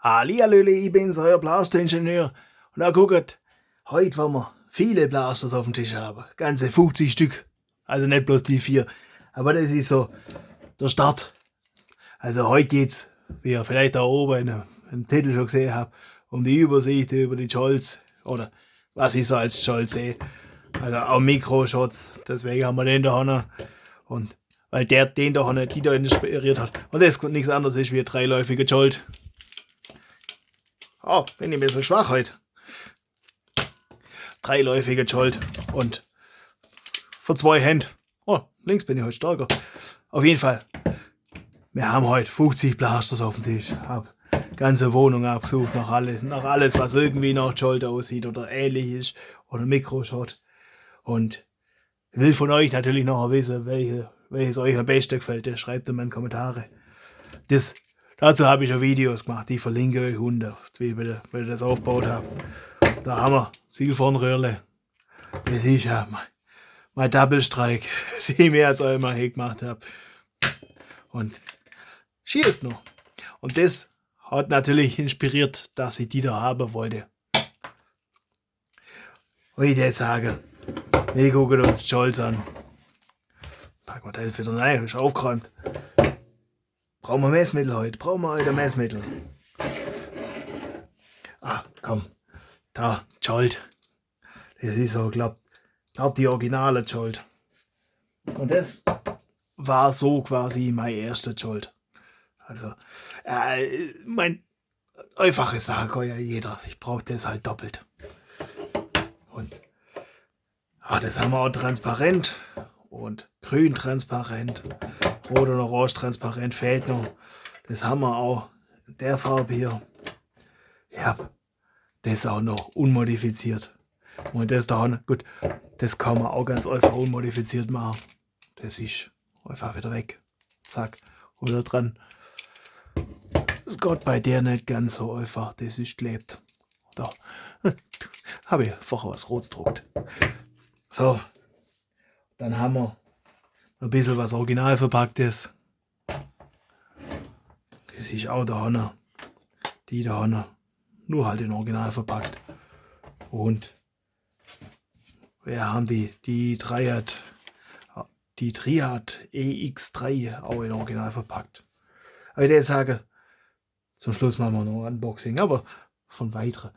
Hallihallöle, ich bin's, euer Blasteringenieur. Und da guckt, heute wollen wir viele Blasters auf dem Tisch haben. Ganze 50 Stück. Also nicht bloß die 4. Aber das ist so der Start. Also heute geht's, wie ihr vielleicht da oben im Titel schon gesehen habt, um die Übersicht über die Scholz. Oder was ich so als Scholz sehe. Also auch Mikroshots. Deswegen haben wir den da noch. Und weil der den da noch, die da inspiriert hat. Und das nichts anderes ist wie ein dreiläufiger Jolt. Oh, bin ich ein bisschen schwach heute. Dreiläufiger Jolt und für 2 Hände. Oh, links bin ich heute stärker. Auf jeden Fall, wir haben heute 50 Blasters auf dem Tisch. Hab ganze Wohnung abgesucht nach alles, was irgendwie nach Jolt aussieht oder ähnlich ist oder Mikroshot. Und ich will von euch natürlich noch wissen, welches euch am besten gefällt. Das schreibt in meine Kommentare. Dazu habe ich ja Videos gemacht, die verlinke euch unten, wie ich das aufgebaut habe. Da haben wir Zielvornröhrle. Das ist ja mein Double Strike, den ich mir jetzt einmal gemacht habe. Und schießt noch. Und das hat natürlich inspiriert, dass ich die da haben wollte. Und ich jetzt sage, wir gucken uns Scholz an. Packen wir das wieder rein, ist aufgeräumt. Brauchen wir Messmittel heute? Brauchen wir heute Messmittel? Ah, komm. Da, Jolt. Das ist so, glaub die originale Jolt. Und das war so quasi mein erster Jolt. Also, mein einfaches sagt ja jeder. Ich brauche das halt doppelt. Und das haben wir auch transparent und grün transparent. Rot und orange transparent fehlt noch. Das haben wir auch in der Farbe hier. Ja, das auch noch unmodifiziert. Und das da, gut, das kann man auch ganz einfach unmodifiziert machen. Das ist einfach wieder weg. Zack, wieder dran. Das geht bei der nicht ganz so einfach. Das ist klebt. Da habe ich vorher was Rotes gedruckt. So, dann haben wir ein bisschen was original verpacktes. Das ist auch da hinten. Die da hinten. Nur halt in original verpackt. Und wir haben die Triad EX3 auch in original verpackt. Aber ich würde sagen, zum Schluss machen wir noch ein Unboxing, aber von weiteren.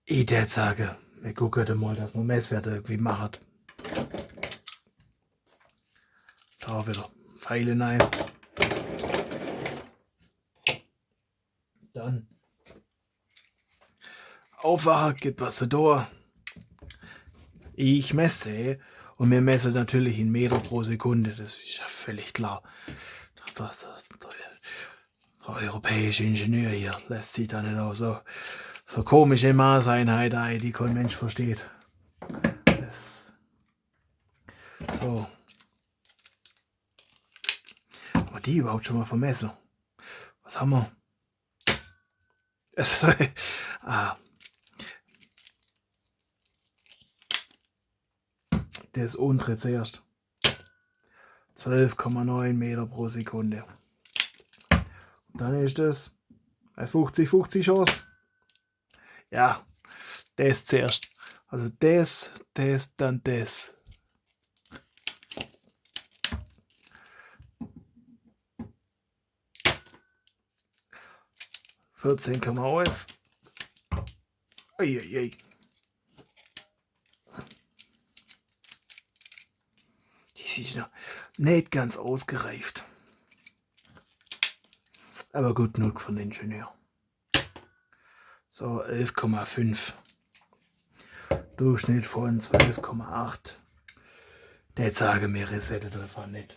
Ich würde sagen, wir gucken mal, dass wir Messwerte irgendwie machen. Da wieder Pfeile rein. Dann aufwachen, geht was da. Ich messe und wir messen natürlich in Meter pro Sekunde, das ist ja völlig klar. Der europäische Ingenieur hier lässt sich da nicht auch so komische Maßeinheit ein, die kein Mensch versteht. So. Haben wir die überhaupt schon mal vermessen? Was haben wir? Das untere zuerst. 12,9 Meter pro Sekunde. Und dann ist das 50-50 Chance. Ja, das zuerst. Also das, dann das. $14,1. Eieiei. Die ist noch nicht ganz ausgereift. Aber gut genug von Ingenieur. So, 11,5. Durchschnitt von 12,8. Der sage mir resettet einfach nicht.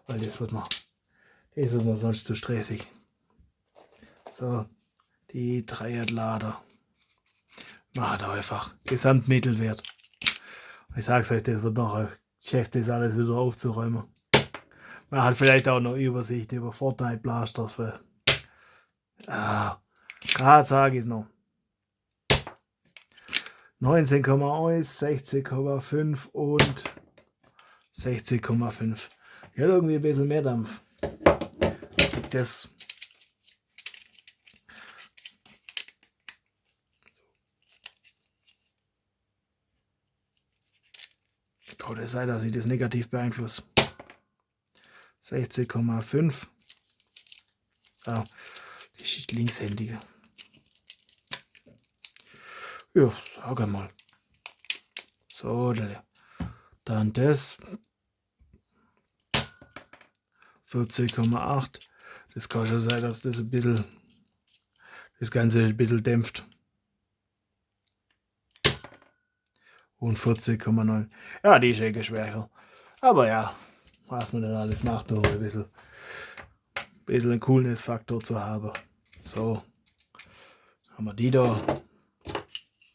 Weil das wird mir sonst zu stressig. So, die Triad-Lader. Macht einfach Gesamtmittelwert. Ich sag's euch, das wird noch ein Geschäft, das alles wieder aufzuräumen. Man hat vielleicht auch noch Übersicht über Fortnite Blasters, weil gerade sage ich es noch. 19,1, 16,5 und 60,5. Ich hätte irgendwie ein bisschen mehr Dampf. Das Kann es sein, dass ich das negativ beeinflusse. 16,5. Ja, die ist linkshändige. Ja, sag mal. So, dann das. 14,8. Das kann schon sein, dass das das Ganze ein bisschen dämpft. Und 14,9. Ja, die ist eh schwächer. Aber ja, was man dann alles macht, um ein bisschen einen Coolness-Faktor zu haben. So, haben wir die da.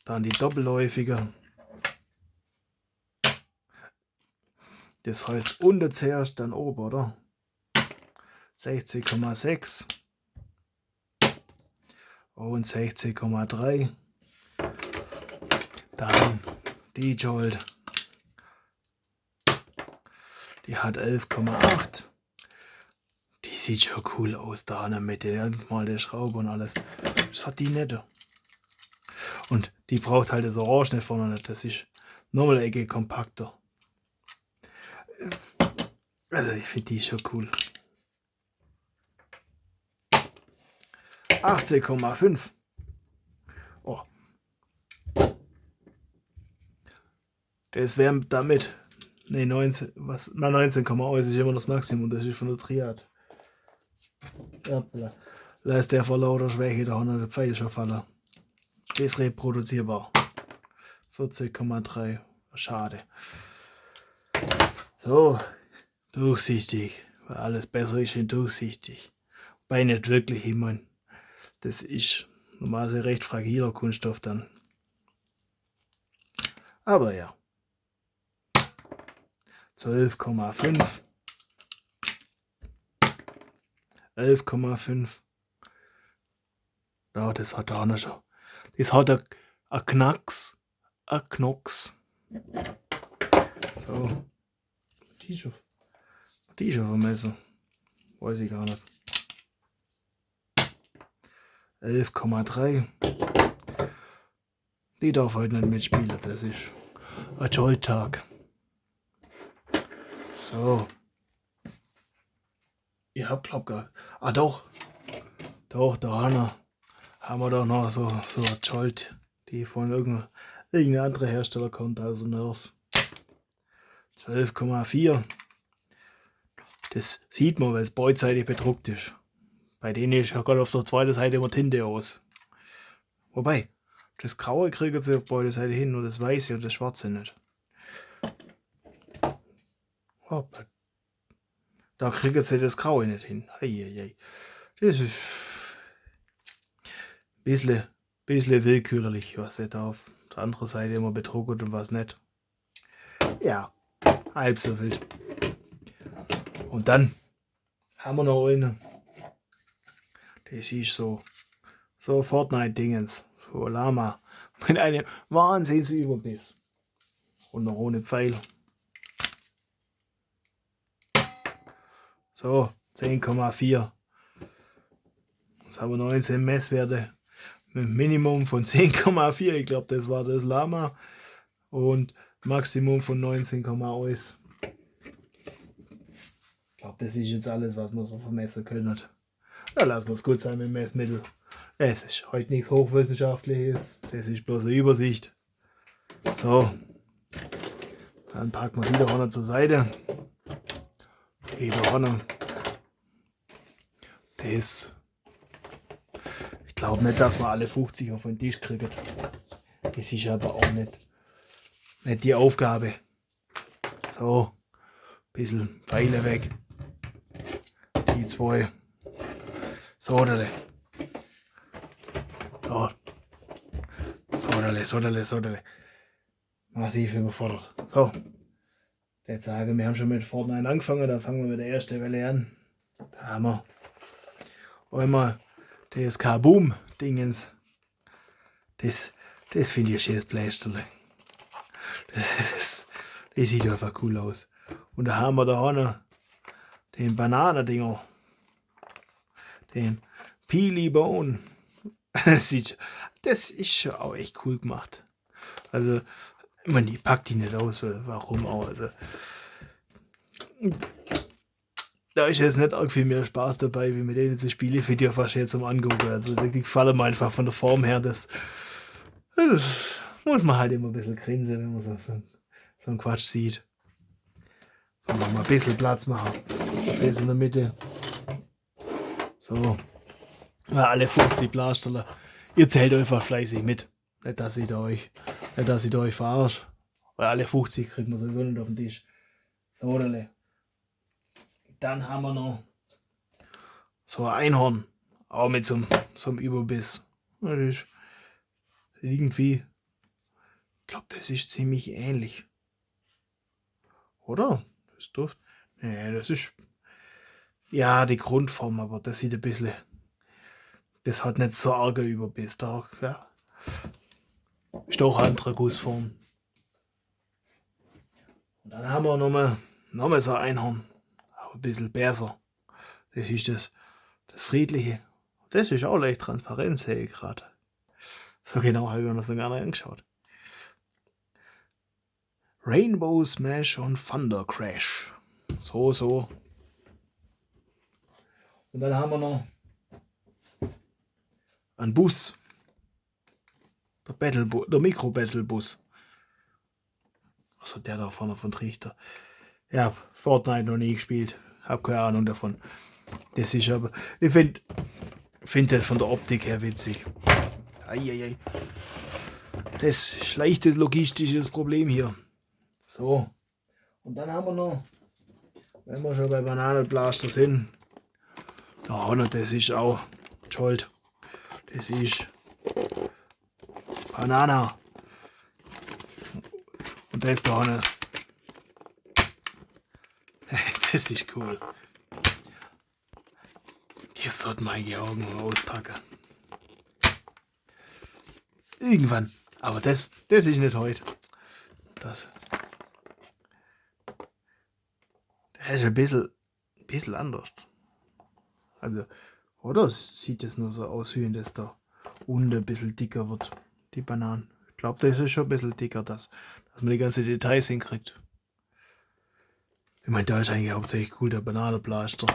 Dann die doppelläufige. Das heißt unten zuerst, dann oben, oder? 16,6 und 16,3. Dann die Jolt. Die hat 11,8. Die sieht schon cool aus da in der Mitte. Mal der Schraube und alles. Das hat die nicht. Und die braucht halt das Orange nicht vorne nicht. Das ist nochmal eine Ecke kompakter. Also ich finde die schon cool. 18,5. Oh. Das wäre damit. Ne, 19. Was? Na, 19,1 ist immer das Maximum. Das ist von der Triad. Ja, da ist der vor lauter Schwäche da der Pfeil schon fallen. Das ist reproduzierbar. 14,3. Schade. So, durchsichtig. Weil alles besser ist in durchsichtig. Wobei nicht wirklich, ich meine, das ist normalerweise recht fragiler Kunststoff dann. Aber ja. 12,5. 11,5. Ja, das hat auch noch schon. Das hat ein Knacks. Ein Knocks. So. Die schon vermessen. Weiß ich gar nicht. 11,3. Die darf heute nicht mitspielen. Das ist ein Jolt-Tag. So. Ich hab glaub gar. Ah doch. Doch, da haben wir doch noch so eine Jolt, die von irgendeinem anderen Hersteller kommt, also Nerf. 12,4. Das sieht man, weil es beidseitig bedruckt ist. Bei denen ist ja gerade auf der zweiten Seite immer Tinte aus. Wobei, das Graue kriegen sie auf beide Seiten hin, nur das Weiße und das Schwarze nicht. Hopp. Da kriegen sie das Graue nicht hin. Eieiei. Das ist ein bisschen willkürlich, was sie da auf der anderen Seite immer bedruckt und was nicht. Ja, halb so wild. Und dann haben wir noch eine. Das ist so Fortnite-Dingens. So Lama. Mit einem Wahnsinnsüberbiss. Und noch ohne Pfeil. So, 10,4. Jetzt haben wir 19 Messwerte. Mit einem Minimum von 10,4. Ich glaube, das war das Lama. Und Maximum von 19,1. Ich glaube, das ist jetzt alles, was wir so vermessen können. Ja, lassen wir es gut sein mit dem Messmittel. Es ist heute nichts Hochwissenschaftliches. Das ist bloß eine Übersicht. So. Dann packen wir die da vorne zur Seite. Die da vorne. Das. Ich glaube nicht, dass wir alle 50 auf den Tisch kriegen. Das ist aber auch nicht die Aufgabe. So. Ein bisschen Pfeile weg. Die zwei. Sodale. So. Sodale. Massiv überfordert. So. Jetzt sagen wir haben schon mit Fortnite angefangen, da fangen wir mit der ersten Welle an. Da haben wir einmal das Kaboom-Dingens. Das finde ich ein schönes Blästerle. Das sieht einfach cool aus. Und da haben wir da vorne den Bananendinger. Den Peely Bone. Das ist schon auch echt cool gemacht. Also Ich meine, ich pack die nicht aus, warum auch. Also, da ist jetzt nicht arg viel mehr Spaß dabei, wie mit denen zu spielen. Ich finde die ja fast jetzt zum Angucken. Also, die gefallen mir einfach von der Form her. Das muss man halt immer ein bisschen grinsen, wenn man so einen Quatsch sieht. So, mal ein bisschen Platz machen. Das in der Mitte. So. Ja, alle 50 Blasterler. Ihr zählt einfach fleißig mit. Nicht, dass ich da euch verarsche. Weil alle 50 kriegt man sowieso nicht auf den Tisch. So, dann haben wir noch so ein Einhorn. Auch mit so einem Überbiss. Das ist irgendwie, ich glaube, das ist ziemlich ähnlich. Oder? Das dürfte. Nee, das ist. Ja, die Grundform, aber das sieht ein bisschen. Das hat nicht so arger Überbiss. Da, ja. Ist auch eine andere Gussform. Und dann haben wir nochmal so ein Einhorn. Auch ein bisschen besser. Das ist das Friedliche. Das ist auch leicht transparent, sehe ich gerade. So genau habe ich mir das noch gar nicht angeschaut. Rainbow Smash und Thunder Crash. So. Und dann haben wir noch einen Bus. Der Mikro-Battle-Bus. Also der da vorne von Trichter. Ja, Fortnite noch nie gespielt. Hab keine Ahnung davon. Das ist aber. Ich find das von der Optik her witzig. Eieiei. Das ist leichtes logistisches Problem hier. So. Und dann haben wir noch, wenn wir schon bei Bananenblaster sind, da noch, das ist auch Jolt. Das ist Banana. Und das da noch. Das ist cool. Jetzt sollten wir die Augen mal auspacken. Irgendwann. Aber das ist nicht heute. Das ist ein bisschen anders. Also, oder sieht es nur so aus, wie wenn das da unten ein bisschen dicker wird, die Bananen. Ich glaube, das ist schon ein bisschen dicker, dass man die ganzen Details hinkriegt. Ich meine, da ist eigentlich hauptsächlich cool der Bananenblaster.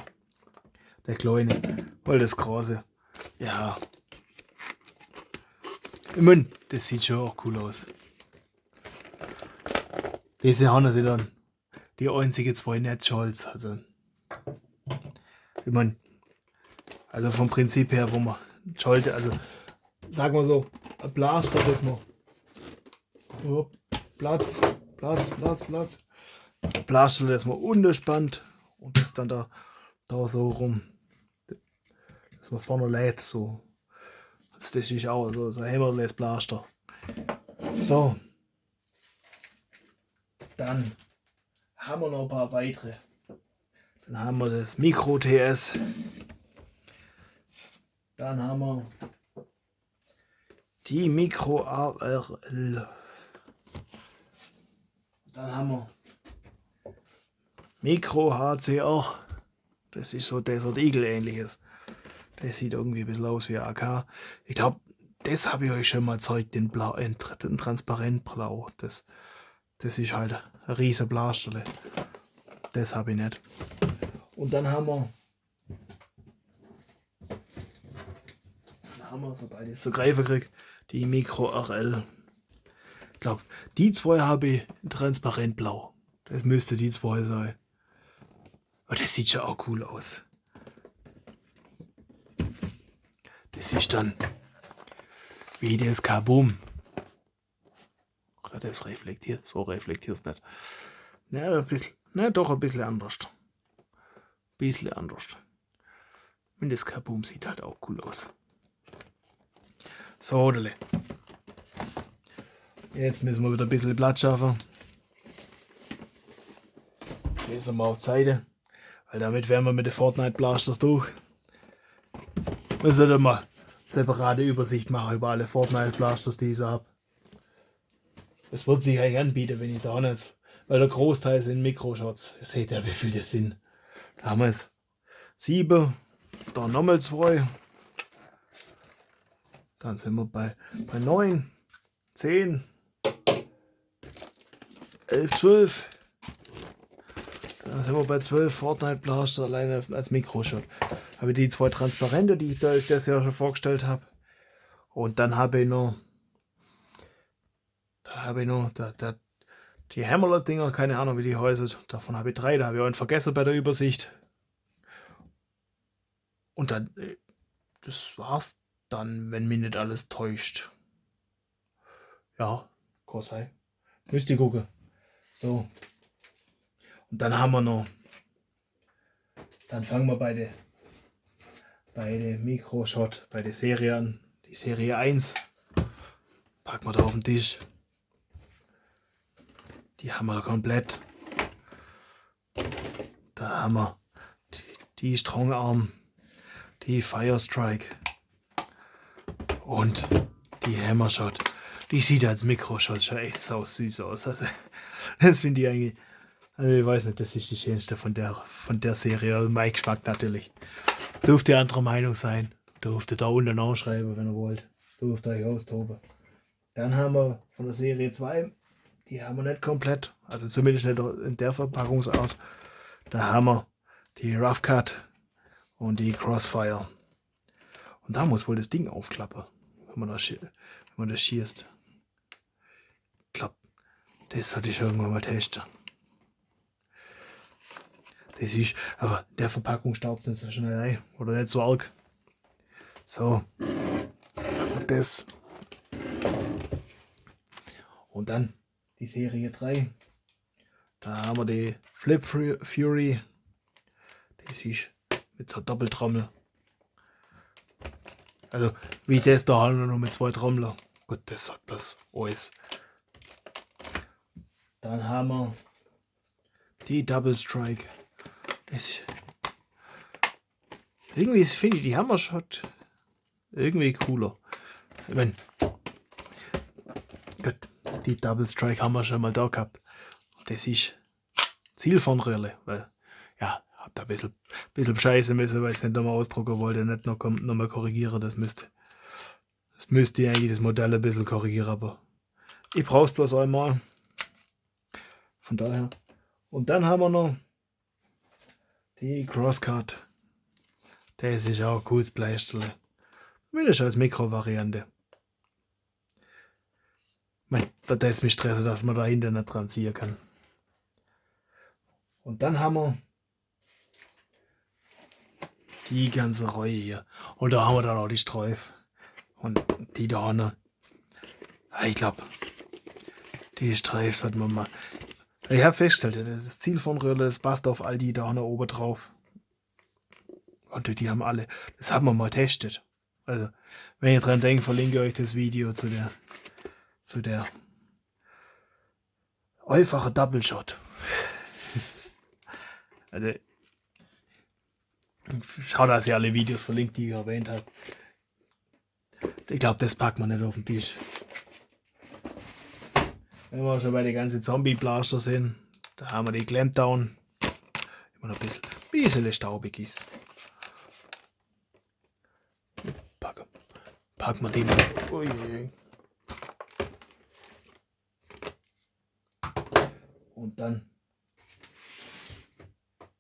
Der kleine, weil das große. Ja. Ich meine, das sieht schon auch cool aus. Diese haben sie dann die einzigen zwei Netzscholz. Also, ich meine, also vom Prinzip her, wo man Scholte, also sagen wir so, ein Blaster, das man Platz. Ein Blaster, das man unterspannt und das dann da so rum, dass man vorne lädt, so. Das ist auch so ein hämmerles Blaster. So. Dann haben wir noch ein paar weitere. Dann haben wir das Mikro TS. Dann haben wir die Mikro ARL. Dann haben wir Mikro HCR. Das ist so Desert Eagle ähnliches. Das sieht irgendwie ein bisschen aus wie AK. Ich glaube, das habe ich euch schon mal gezeigt, den Transparentblau. Das ist halt ein riesen Blasterle. Das habe ich nicht. Und dann haben wir sobald ich es so greifen kriege, die Mikro RL. Ich glaube, die zwei habe ich in transparentblau. Das müsste die zwei sein. Aber das sieht schon auch cool aus. Das ist dann wie das Kaboom. Das reflektiert. So reflektiert es nicht. Ja, ein bisschen. Ne, doch ein bisschen anders. Und das Kaboom sieht halt auch cool aus. So, jetzt müssen wir wieder ein bisschen Platz schaffen. Lesen wir auf die Seite. Weil damit wären wir mit den Fortnite Blasters durch. Wir sollten mal separate Übersicht machen über alle Fortnite Blasters, die ich so habe. Es wird sich eigentlich anbieten, wenn ich da nicht. Weil der Großteil sind Mikroshots. Ihr seht ja, wie viel das sind. Da haben wir jetzt 7, dann nochmal 2. Dann sind wir bei 9, 10, 11, 12. Da sind wir bei 12 Fortnite Blaster alleine als Mikroshot. Habe ich die 2 Transparente, die ich das Jahr schon vorgestellt habe. Und dann habe ich noch die Hammerlot-Dinger, keine Ahnung wie die heißen. Davon habe ich 3, da habe ich einen vergessen bei der Übersicht. Und dann, das war's dann, wenn mich nicht alles täuscht. Ja, kann sein. Müsst ihr gucken. So. Und dann haben wir noch. Dann fangen wir bei der Mikroshot, bei der Serie an. Die Serie 1. Packen wir da auf den Tisch. Die haben wir komplett. Da haben wir die Strong Arm, die Fire Strike und die Hammershot. Die sieht als Mikroshot schon echt sau süß aus. Also, das finde ich eigentlich. Also ich weiß nicht, das ist die schönste von der Serie. Also mein Geschmack natürlich. Dürft ihr anderer Meinung sein. Dürft ihr da unten anschreiben, wenn ihr wollt. Dürft ihr euch austoben. Dann haben wir von der Serie 2, die haben wir nicht komplett. Also zumindest nicht in der Verpackungsart. Da haben wir die Rough Cut und die Crossfire. Und da muss wohl das Ding aufklappen, wenn man das schießt. Ich glaube, das sollte ich irgendwann mal testen. Das ist, aber der Verpackung staubt es nicht so schnell ein. Oder nicht so arg. So. Und das. Und dann die Serie 3. Da haben wir die Flip Fury. Das ist mit so Doppeltrommel. Also wie das da halt nur mit 2 Trommeln. Gut, das sagt bloß alles. Dann haben wir die Double Strike. Das irgendwie finde ich die Hammershot irgendwie cooler. Ich meine, die Double Strike haben wir schon mal da gehabt. Das ist Zielfernröhrle, weil ja, hab da ein bisschen scheiße müssen, weil ich es nicht nochmal ausdrucken wollte, nicht noch mal korrigieren. Das müsste eigentlich das Modell ein bisschen korrigieren, aber ich brauche es bloß einmal. Von daher. Und dann haben wir noch die Crosscut. Das ist auch ein cooles Bleisterle. Mindestens als Mikro-Variante. Da ist mich stressen, dass man da hinten nicht dran ziehen kann. Und dann haben wir die ganze Reihe hier. Und da haben wir dann auch die Streif. Und die da vorne. Ich glaube, die Streif sollten wir mal. Ich habe festgestellt, das Ziel von Röhrle, das passt auf all die da vorne oben drauf. Und die haben alle. Das haben wir mal testet. Also, wenn ihr dran denkt, verlinke ich euch das Video zu der einfachen Double Shot. Also, schaut, dass ihr alle Videos verlinkt, die ich erwähnt habe. Ich glaube, das packt man nicht auf den Tisch. Wenn wir schon bei den ganzen Zombie-Blaster sind, da haben wir die Clampdown. Immer noch ein bisschen staubig ist. Packen wir den. Ui. Und dann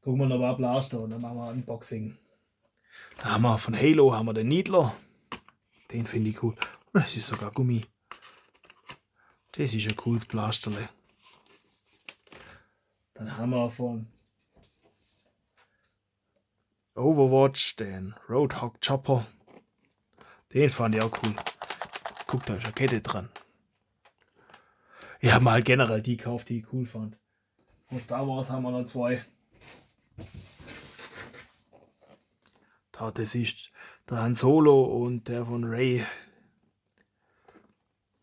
gucken wir noch ein Blaster und dann machen wir Unboxing. Da haben wir von Halo den Needler. Den finde ich cool. Und das ist sogar Gummi. Das ist ein cooles Blasterle. Dann haben wir von Overwatch den Roadhog Chopper. Den fand ich auch cool. Guck, da ist eine Kette dran. Ich habe mal halt generell die gekauft, die ich cool fand. Von Star Wars haben wir noch 2. Das ist der Han Solo und der von Rey.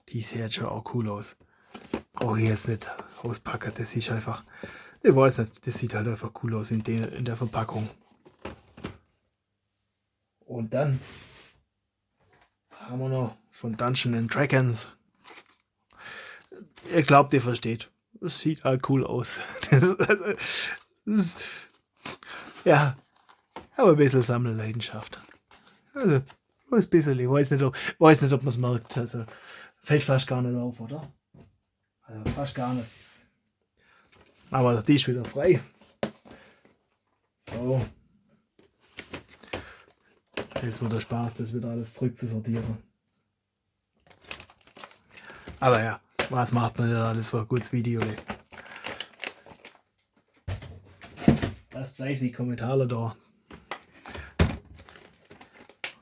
Die sehen schon auch cool aus. Brauche ich jetzt nicht auspacken. Das ist einfach. Ich weiß nicht, das sieht halt einfach cool aus in der Verpackung. Und dann haben wir noch von Dungeons & Dragons. Ihr glaubt, ihr versteht. Das sieht halt cool aus. Ja, aber ein bisschen Sammelleidenschaft. Also, ein bisschen. Ich weiß nicht, ob man es merkt. Also, fällt fast gar nicht auf, oder? Also, fast gar nicht. Machen wir den Tisch wieder frei. So. Jetzt wird der Spaß, das wieder alles zurückzusortieren. Aber ja, was macht man denn alles für ein gutes Video? Lasst fleißig Kommentare da.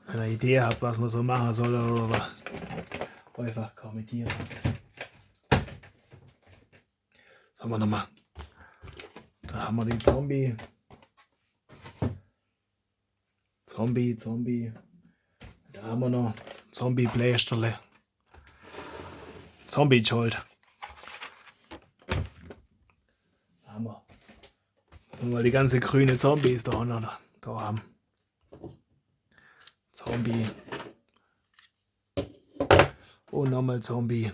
Wenn ihr eine Idee habt, was man so machen soll oder einfach kommentieren. Sagen wir nochmal. Da haben wir die Zombie. Da haben wir noch Zombie-Blästerle. Zombie-Jolt. Da haben wir. Sollen wir die ganze grüne Zombies da haben. Zombie. Und nochmal Zombie.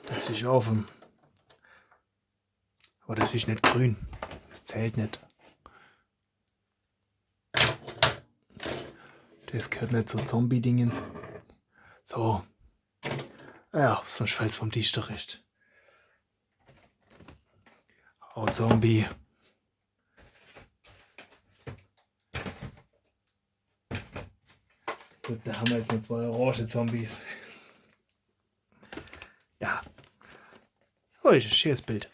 Das ist offen. Aber das ist nicht grün. Das zählt nicht. Das gehört nicht zu Zombie-Dingens. So. Ja, sonst fällt es vom Tisch zurecht. Oh, Zombie. Gut, da haben wir jetzt noch 2 orange Zombies. Ja. Oh, das ist ein schönes Bild.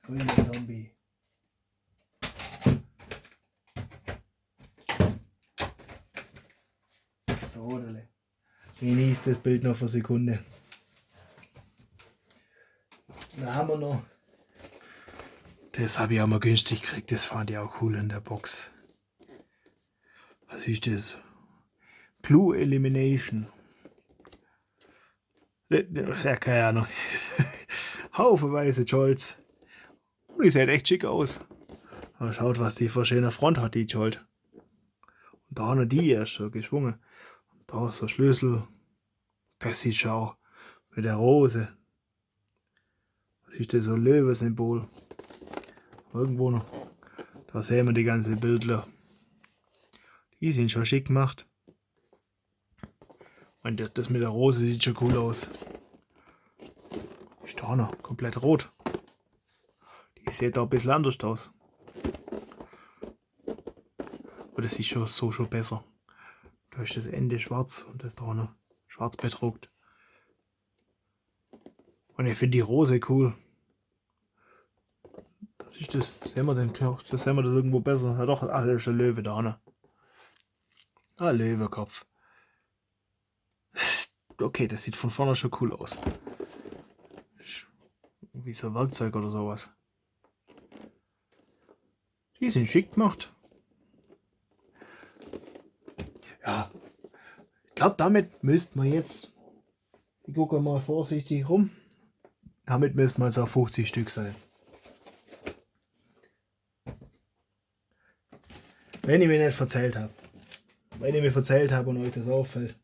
Grüne Zombie. So, genießt das Bild noch für eine Sekunde. Da haben wir noch. Das habe ich auch mal günstig gekriegt. Das fand ich auch cool in der Box. Was ist das? Clue Elimination. Ja, keine Ahnung. Haufenweise Jolts. Und die sieht echt schick aus. Aber schaut, was die für schöne Front hat, die Jolt. Und da haben die erst schon geschwungen. Da ist der Schlüssel. Das sieht schon auch mit der Rose. Das ist das so ein Löwensymbol. Irgendwo noch. Da sehen wir die ganzen Bildler. Die sind schon schick gemacht. Und das mit der Rose sieht schon cool aus. Ist da noch komplett rot. Die sieht da ein bisschen anders aus. Aber das ist schon so schon besser. Da ist das Ende schwarz und das da noch schwarz bedruckt. Und ich finde die Rose cool. Was ist das? Sehen wir den Knochen? Das sehen wir das irgendwo besser. Ja doch, ach, das ist ein Löwe da, ne? Ah, Löwekopf. Okay, das sieht von vorne schon cool aus. Wie so ein Werkzeug oder sowas. Die sind schick gemacht. Ja, ich glaube, damit müssten wir jetzt. Ich gucke mal vorsichtig rum. Damit müssten wir jetzt auf 50 Stück sein. Wenn ich mir nicht verzählt habe. Wenn ich mir verzählt habe und euch das auffällt.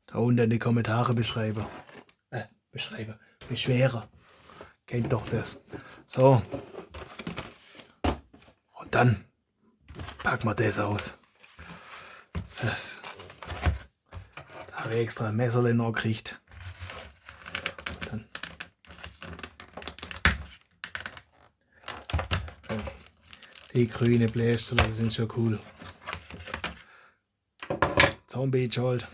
Da unten in die Kommentare beschreiben. Beschwere. Kennt doch das. So. Und dann packen wir das aus. Das. Da habe ich extra ein Messerle noch gekriegt. Dann. Die grüne Bläster, das sind schon cool. Zombie Jolt.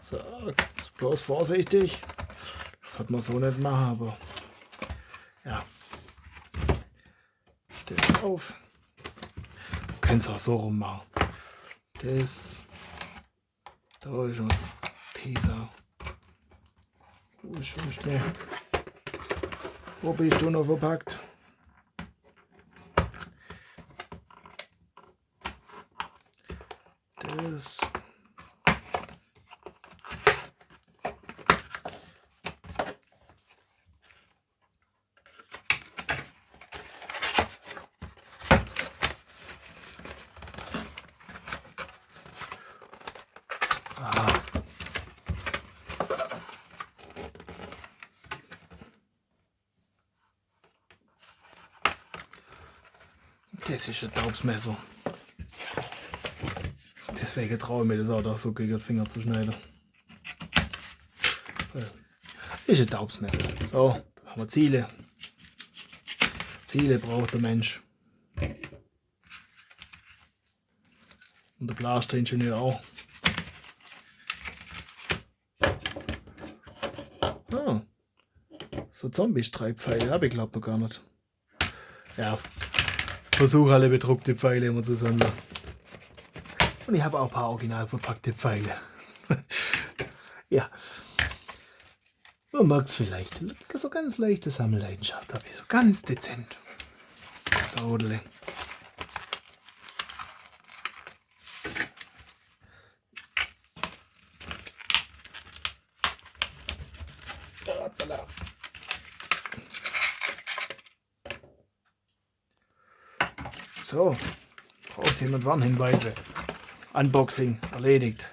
So, bloß vorsichtig. Das sollte man so nicht machen, aber ja. Das auf. Wir können es auch so rum machen. Das. Da ist schon Teaser. Wo bist du noch verpackt? Das. Das ist ein Taubsmesser. Deswegen traue ich mir das auch doch so gegen den Finger zu schneiden. Das ist ein Taubsmesser. So, dann haben wir Ziele. Ziele braucht der Mensch. Und der Blasteringenieur auch. Ah, so Zombie-Streikpfeile habe ich glaube noch gar nicht. Ja, versuche alle bedruckte Pfeile immer zu sammeln. Und ich habe auch ein paar original verpackte Pfeile. Ja, man merkt es vielleicht. So ganz leichte Sammelleidenschaft habe ich, so ganz dezent. So, so, braucht jemand Warnhinweise? Unboxing erledigt.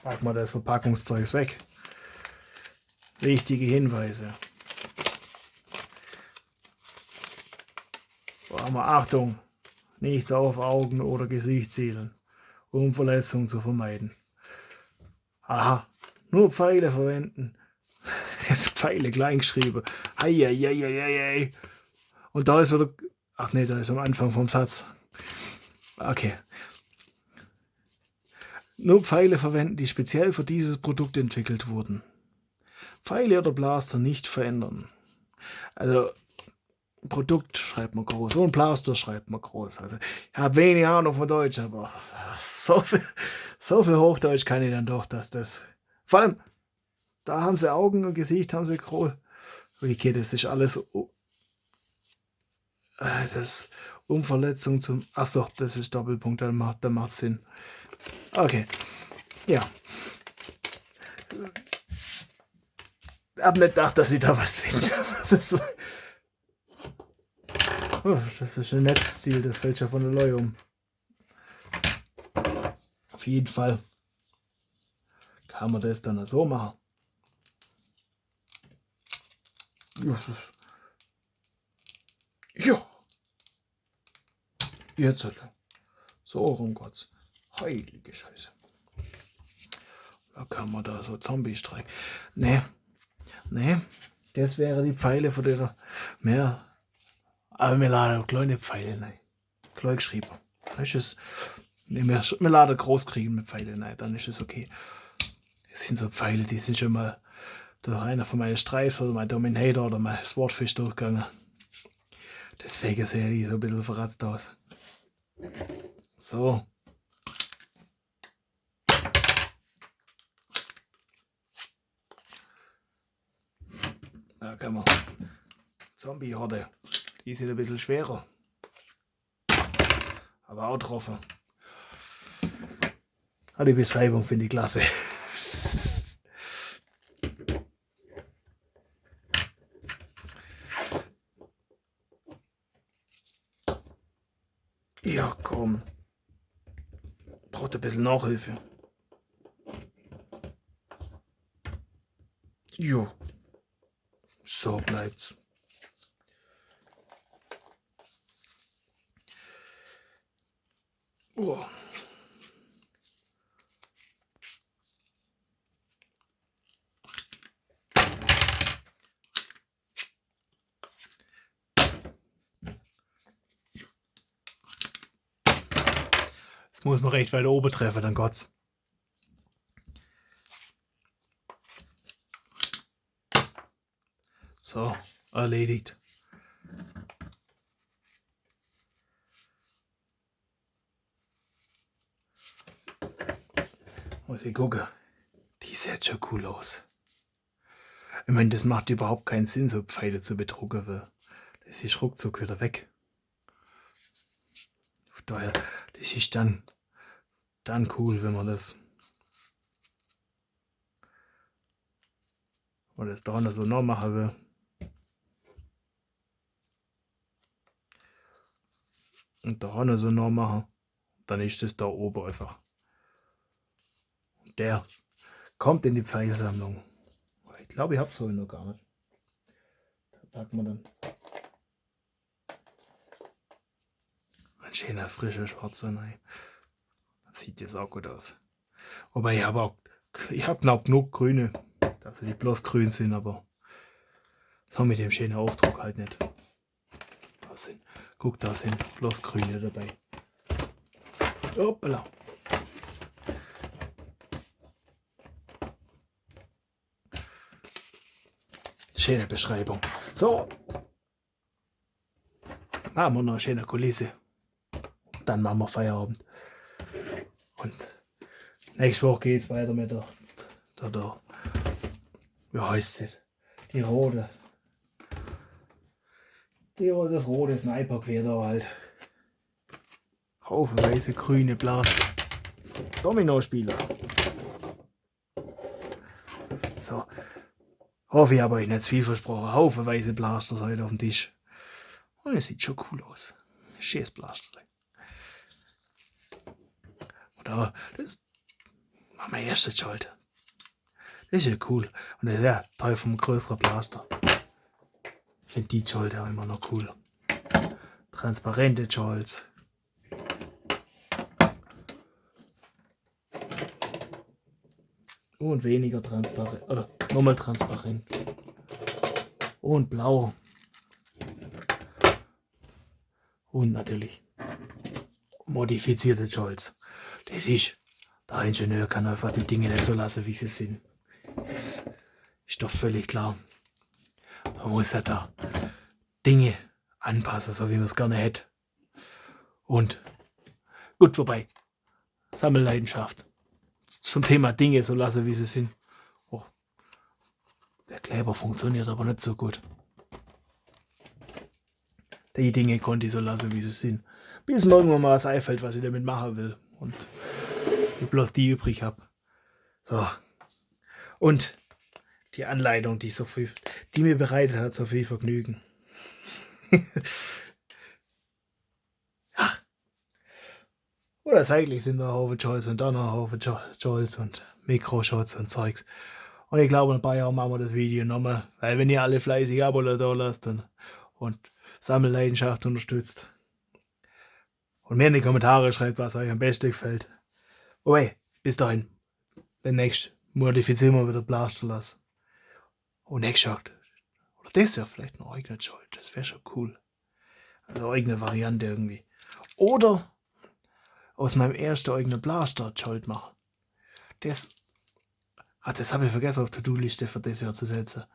Packen wir das Verpackungszeugs weg. Wichtige Hinweise. Aber Achtung, nicht auf Augen oder Gesicht zielen, um Verletzungen zu vermeiden. Aha, nur Pfeile verwenden. Pfeile klein geschrieben. Eieieiei. Und da ist wieder. Ach nee, da ist am Anfang vom Satz. Okay. Nur Pfeile verwenden, die speziell für dieses Produkt entwickelt wurden. Pfeile oder Blaster nicht verändern. Also Produkt schreibt man groß und Blaster schreibt man groß. Also ich habe wenig Ahnung von Deutsch, aber so viel Hochdeutsch kann ich dann doch, dass das. Vor allem, da haben sie Augen und Gesicht, haben sie groß. Okay, das ist alles. Das Umverletzung zum. Achso, das ist Doppelpunkt, dann macht Sinn. Okay. Ja. Ich hab nicht gedacht, dass ich da was finde. Das ist ein Netzziel, das fällt ja von der Leu um. Auf jeden Fall kann man das dann so machen. Ja. Jetzt so rum Gott. Heilige Scheiße. Da kann man da so Zombie-Streik. Nee. Das wäre die Pfeile von der mehr. Aber wir laden kleine Pfeile rein. Klein geschrieben. Das ist wir laden groß kriegen mit Pfeile rein, dann ist es okay. Das sind so Pfeile, die sind schon mal durch einer von meinen Streifs oder mein Dominator oder mein Swordfish durchgegangen. Deswegen sehen die so ein bisschen verratzt aus. So. Da können wir. Zombie-Horde. Die sind ein bisschen schwerer. Aber auch getroffen. Die Beschreibung finde ich klasse. Ja, komm. Braucht ein bisschen Nachhilfe. Jo. So bleibt's. Oh. Das muss man recht weit oben treffen, dann Gott's. So, erledigt. Muss ich gucken. Die sieht schon cool aus. Ich meine, das macht überhaupt keinen Sinn, so Pfeile zu bedrucken, weil das ist ruckzuck wieder weg. Von daher, das ist dann cool, wenn man das da noch so noch machen will. Und da noch so noch machen, dann ist das da oben einfach. Der kommt in die Pfeilsammlung. Ich glaube, ich habe es heute noch gar nicht. Da packen wir dann. schöner, frischer, schwarzer, nein. Das sieht jetzt auch gut aus. Aber ich habe noch genug grüne, dass die bloß grün sind, aber so mit dem schönen Aufdruck halt nicht. Guck, da sind bloß grüne dabei. Hoppala. Schöne Beschreibung. So. Machen wir noch eine schöne Kulisse. Dann machen wir Feierabend. Und nächste Woche geht es weiter mit der wie heißt es? Die rote. Das rote Sniper-Gewehr da halt. Haufenweise grüne Blasen. Domino-Spieler. So. Hoffe ich habe euch nicht zu viel versprochen. Haufenweise Blaster heute auf dem Tisch. Und es sieht schon cool aus. Schönes Blaster. Aber das war mein erster Jolt. Das ist ja cool. Und das ist ja Teil vom größeren Blaster. Ich finde die Jolt ja immer noch cool. Transparente Jolts. Und weniger transparent. Oder nochmal transparent. Und blau. Und natürlich modifizierte Jolts. Das ist, der Ingenieur kann einfach die Dinge nicht so lassen, wie sie sind. Das ist doch völlig klar. Man muss ja da Dinge anpassen, so wie man es gerne hätte. Und gut, wobei, Sammelleidenschaft. Zum Thema Dinge so lassen, wie sie sind. Oh, der Kleber funktioniert aber nicht so gut. Die Dinge konnte ich so lassen, wie sie sind. Bis mir irgendwann mal was einfällt, was ich damit machen will. Und ich bloß die übrig habe. So. Und die Anleitung, die mir bereitet hat, so viel Vergnügen. Ach. Oder eigentlich sind noch ein Haufen Jolts und dann noch ein Haufen Jolts und Mikroshots und Zeugs. Und ich glaube, in ein paar Jahren machen wir das Video nochmal. Weil wenn ihr alle fleißig Abo da lasst und Sammelleidenschaft unterstützt. Und mir in die Kommentare schreibt, was euch am besten gefällt. Wobei, bis dahin. Demnächst modifizieren wir wieder Blaster lassen. Und nicht gesagt. Oder das wäre vielleicht ein eigener Jolt. Das wäre schon cool. Also eigene Variante irgendwie. Oder aus meinem ersten eigenen Blaster Jolt machen. Das habe ich vergessen auf die To-Do-Liste für das Jahr zu setzen.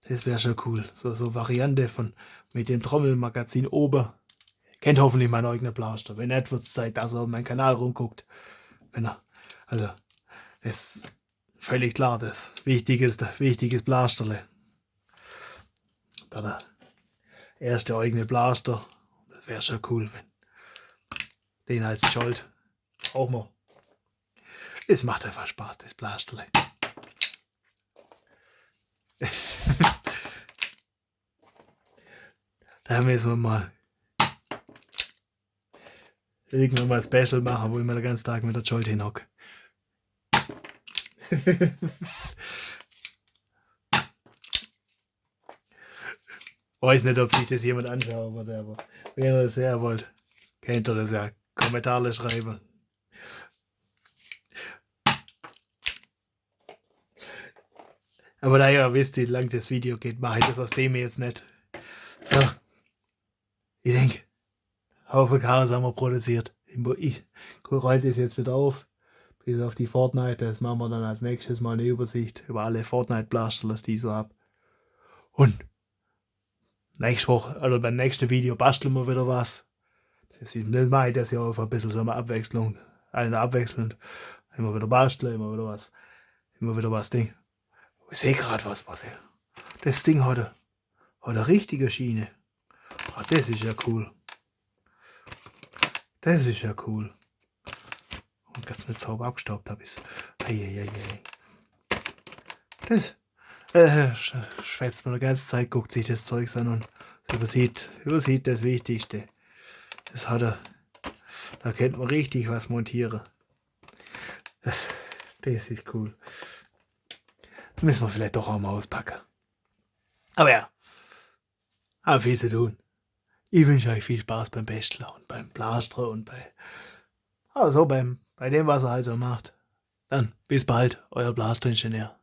Das wäre schon cool. So Variante von mit dem Trommelmagazin oben. Kennt hoffentlich meinen eigenen Blaster. Wenn nicht, wird es Zeit, dass er auf meinen Kanal rumguckt. Also, das ist völlig klar, das wichtiges Blasterle. Da der erste eigene Blaster. Das wäre schon cool, wenn den als Jolt auch mal. Es macht einfach Spaß, das Blasterle. Da müssen wir mal irgendwann mal ein Special machen, wo ich mal den ganzen Tag mit der Jolt hinhocke. Weiß nicht, ob sich das jemand anschauen wird, aber wenn ihr das sehen wollt, könnt ihr das ja Kommentare schreiben. Aber da ihr wisst, wie lang das Video geht, mache ich das aus dem jetzt nicht. So. Ich denke, Haufen Chaos haben wir produziert. Ich räume das jetzt wieder auf. Bis auf die Fortnite. Das machen wir dann als nächstes mal eine Übersicht über alle Fortnite-Blaster, die ich so habe. Und nächste Woche, oder beim nächsten Video basteln wir wieder was. Das mache ich das ja auf ein bisschen so eine Abwechslung. Abwechselnd. Immer wieder basteln, immer wieder was Ding. Ich sehe gerade was ich. Das Ding hat eine richtige Schiene. Ah, das ist ja cool. Das ist ja cool. Und das nicht sauber abgestaubt habe. Das schwätzt man die ganze Zeit, guckt sich das Zeugs an und übersieht das Wichtigste. Das hat er. Da könnte man richtig was montieren. Das ist cool. Das müssen wir vielleicht doch auch mal auspacken. Aber ja, haben viel zu tun. Ich wünsche euch viel Spaß beim Basteln und beim Plastern und bei dem, was er halt so macht. Dann bis bald, euer Blasteringenieur.